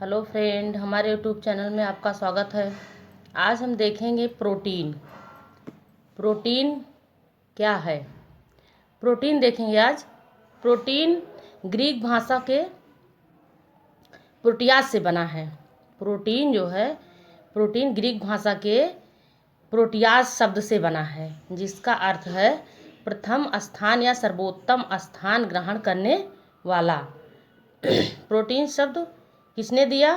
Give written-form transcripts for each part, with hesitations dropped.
Hello friend, हमारे YouTube channel में आपका स्वागत है। आज हम देखेंगे प्रोटीन। प्रोटीन क्या है? प्रोटीन देखेंगे आज। प्रोटीन ग्रीक भाषा के प्रोटियाज से बना है। प्रोटीन जो है, प्रोटीन ग्रीक भाषा के प्रोटियाज शब्द से बना है, जिसका अर्थ है प्रथम स्थान या सर्वोत्तम स्थान ग्रहण करने वाला। प्रोटीन शब्द किसने दिया?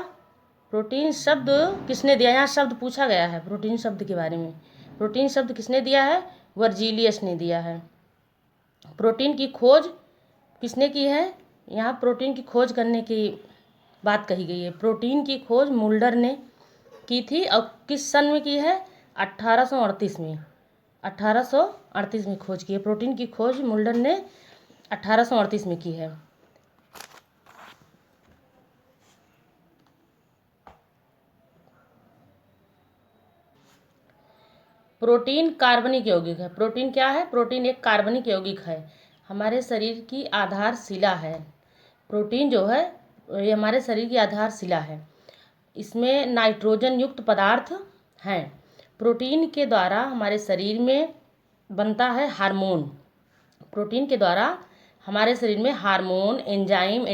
प्रोटीन शब्द किसने दिया? यहाँ शब्द पूछा गया है प्रोटीन शब्द के बारे में। प्रोटीन शब्द किसने दिया है? वर्जीलियस ने दिया है। प्रोटीन की खोज किसने की है? यहाँ प्रोटीन की खोज करने की बात कही गई है। प्रोटीन की खोज मुल्डर ने की थी और किस सन में की है? 1838 में। 1838 में खोज की है। प्रोटीन की खोज मुल्डर ने 1838 में की है। प्रोटीन कार्बनिक यौगिक है। प्रोटीन क्या है? प्रोटीन एक कार्बनिक यौगिक है, हमारे शरीर की आधारशिला है। प्रोटीन जो है ये हमारे शरीर की आधारशिला है। इसमें नाइट्रोजन युक्त पदार्थ हैं। प्रोटीन के द्वारा हमारे शरीर में बनता है हार्मोन। प्रोटीन के द्वारा हमारे शरीर में hormone, enzyme,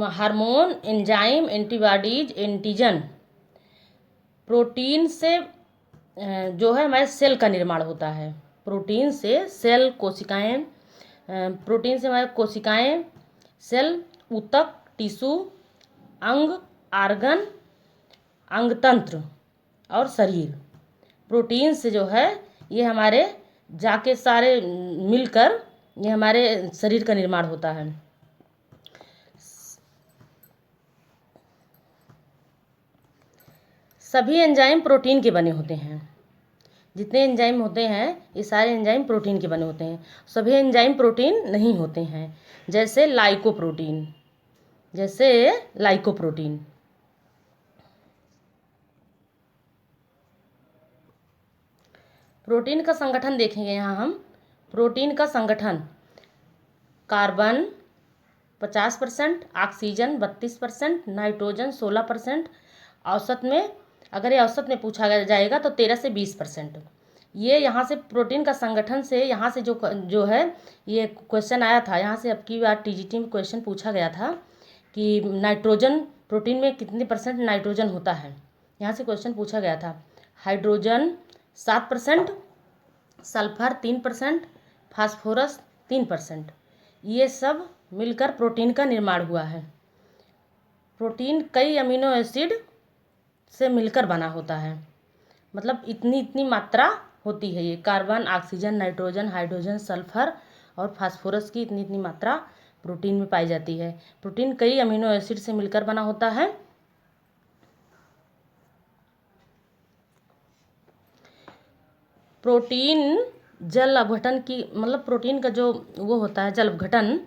hormone, enzyme, antibodies, antigen. Protein से जो है हमारे सेल का निर्माण होता है। प्रोटीन से सेल, कोशिकाएं, प्रोटीन से हमारे कोशिकाएं, सेल, ऊतक, टिश्यू, अंग, आर्गन, अंगतंत्र और शरीर। प्रोटीन से जो है ये हमारे जाके सारे मिलकर ये हमारे शरीर का निर्माण होता है। सभी एंजाइम प्रोटीन के बने होते हैं। जितने एंजाइम होते हैं ये सारे एंजाइम प्रोटीन के बने होते हैं। सभी एंजाइम प्रोटीन नहीं होते हैं, जैसे लाइकोप्रोटीन। प्रोटीन का संगठन देखेंगे यहाँ हम। प्रोटीन का संगठन: कार्बन 50%, ऑक्सीजन 32%, नाइट्रोजन 16%। औसत में, अगर ये औसत में पूछा जाएगा तो 13 से 20%। ये यहाँ से प्रोटीन का संगठन से यहाँ से जो है ये क्वेश्चन आया था। यहाँ से अब की बार टीजीटी में क्वेश्चन पूछा गया था कि नाइट्रोजन, प्रोटीन में कितने % नाइट्रोजन होता है। यहाँ से क्वेश्चन पूछा गया था। Hydrogen 7%, sulphur 3%, phosphorus 3%। ये सब मिलकर प्रोटीन का निर्माण हुआ है। प्रोटीन कई अमीनो एसिड से मिलकर बना होता है। मतलब इतनी मात्रा होती है ये। Carbon, oxygen, nitrogen, hydrogen, sulphur और फास्फोरस की इतनी मात्रा प्रोटीन में पाई जाती है। प्रोटीन कई अमीनो एसिड से मिलकर बना होता है। प्रोटीन जल अपघटन की, मतलब प्रोटीन का जो वो होता है जल अपघटन,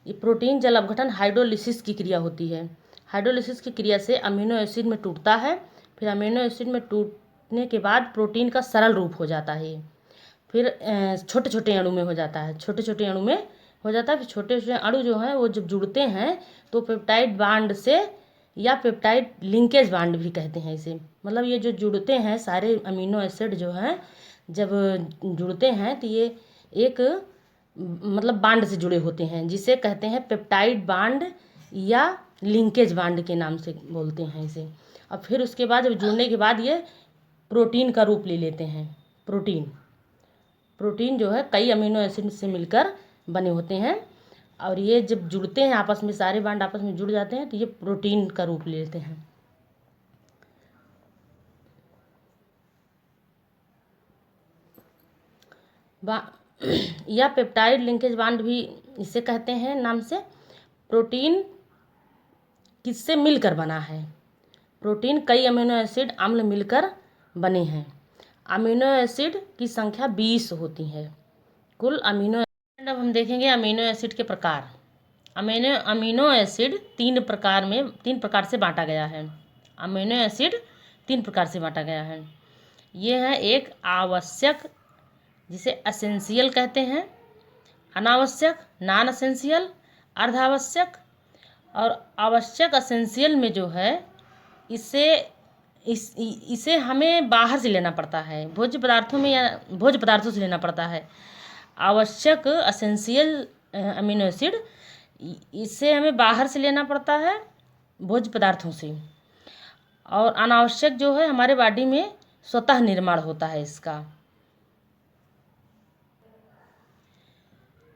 ये प्रोटीन जल अपघटन हाइड्रोलिसिस की क्रिया होती है। हाइड्रोलिसिस की क्रिया से अमीनो एसिड में टूटता है। फिर अमीनो एसिड में टूटने के बाद प्रोटीन का सरल रूप हो जाता है। फिर छोटे छोटे अणु में हो जाता है। छोटे छोटे अणु में हो जाता है। फिर छोटे छोटे अणु जो हैं वो जब जुड़ते हैं तो पेप्टाइड बांड से, या पेप्टाइड लिंकेज बांड भी कहते हैं इसे। मतलब ये जो जुड़ते हैं सारे अमीनो एसिड जो हैं, जब जुड़ते हैं तो ये एक मतलब बांड से जुड़े होते हैं, जिसे कहते हैं पेप्टाइड बांड या लिंकेज बांड के नाम से बोलते हैं इसे। और फिर उसके बाद जब जुड़ने के बाद ये प्रोटीन का रूप ले लेते हैं। प्रोटीन जो है कई अमीनो एसिड से मिलकर बने होते हैं, और ये जब जुड़ते हैं आपस में, सारे बांड आपस में जुड़ जाते हैं तो ये प्रोटीन का रूप ले लेते हैं। या पेप्टाइड लिंकेज बांड भी इसे कहते हैं नाम से। प्रोटीन किससे मिलकर बना है? प्रोटीन कई अमीनो एसिड अम्ल मिलकर बने हैं। अमीनो एसिड की संख्या 20 होती है कुल अमीनो एसिड। अब हम देखेंगे अमीनो एसिड के प्रकार। अमीनो एसिड तीन प्रकार से बांटा गया है। अमीनो एसिड 3 प्रकार से बांटा गया है। ये है एक आवश्यक, जिसे एसेंशियल कहते हैं। अनावश्यक नॉन एसेंशियल, अर्धावश्यक और आवश्यक एसेंशियल में जो है इसे हमें बाहर से लेना पड़ता है, भोज्य पदार्थों में या भोज्य पदार्थों से लेना पड़ता है। आवश्यक एसेंशियल अमीनो एसिड इसे हमें बाहर से लेना पड़ता है भोज्य पदार्थों से, और अनावश्यक जो है हमारे बॉडी में स्वतः निर्माण होता है इसका।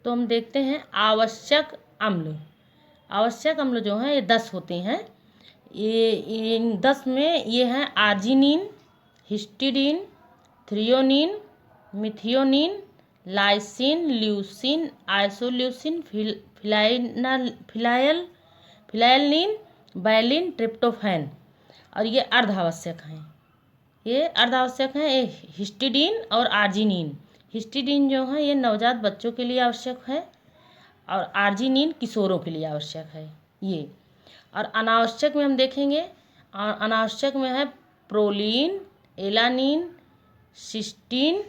तो हम देखते हैं आवश्यक अम्ल। आवश्यक अम्ल जो हैं ये 10 होते हैं। ये इन 10 में ये हैं arginine, histidine, threonine, methionine, lysine, leucine, isoleucine, फिनाइलिन, valine, tryptophan. और ये अर्धावश्यक हैं। ये हिस्टिडीन और आर्जिनिन। हिस्टिडीन जो है ये नवजात बच्चों के लिए आवश्यक है और आर्जिनिन किशोरों के लिए आवश्यक है ये। और अनावश्यक में हम देखेंगे, अनावश्यक में है proline, alanine, cysteine,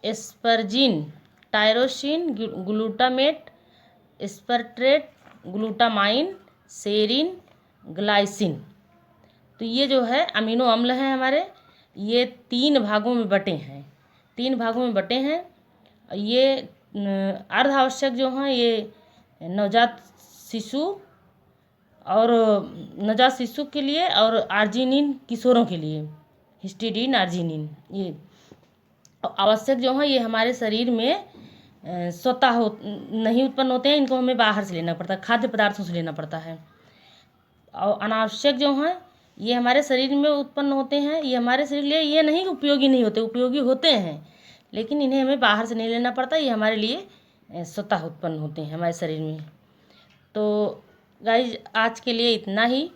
asparagine, tyrosine, glutamate, aspartate, glutamine, serine, glycine. तो ये जो है अमीनो अम्ल हैं हमारे, ये 3 भागों में बटे हैं। 3 भागों में बटे हैं। ये अर्धावश्यक जो हैं ये नवजात शिशु के लिए, और आर्जिनिन किशोरों के लिए, हिस्टिडीन, आर्जिनिन। ये आवश्यक जो हैं ये हमारे शरीर में स्वतः नहीं उत्पन्न होते हैं, इनको हमें बाहर से लेना पड़ता है, खाद्य पदार्थों से लेना पड़ता है। और अनावश्यक जो हैं ये हमारे शरीर में उत्पन्न होते हैं, ये हमारे शरीर लिए ये नहीं उपयोगी नहीं होते, उपयोगी होते हैं, लेकिन इन्हें हमें बाहर से नहीं लेना पड़ता, ये हमारे लिए स्वतः उत्पन्न होते हैं हमारे शरीर में। तो गाइज आज के लिए इतना ही।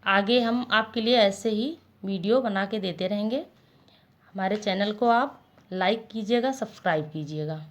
आगे हम आपके लिए ऐसे ही वीडियो बना के देते रहेंगे। हमारे चैनल को आप लाइक कीजिएगा, सब्सक्राइब कीजिएगा।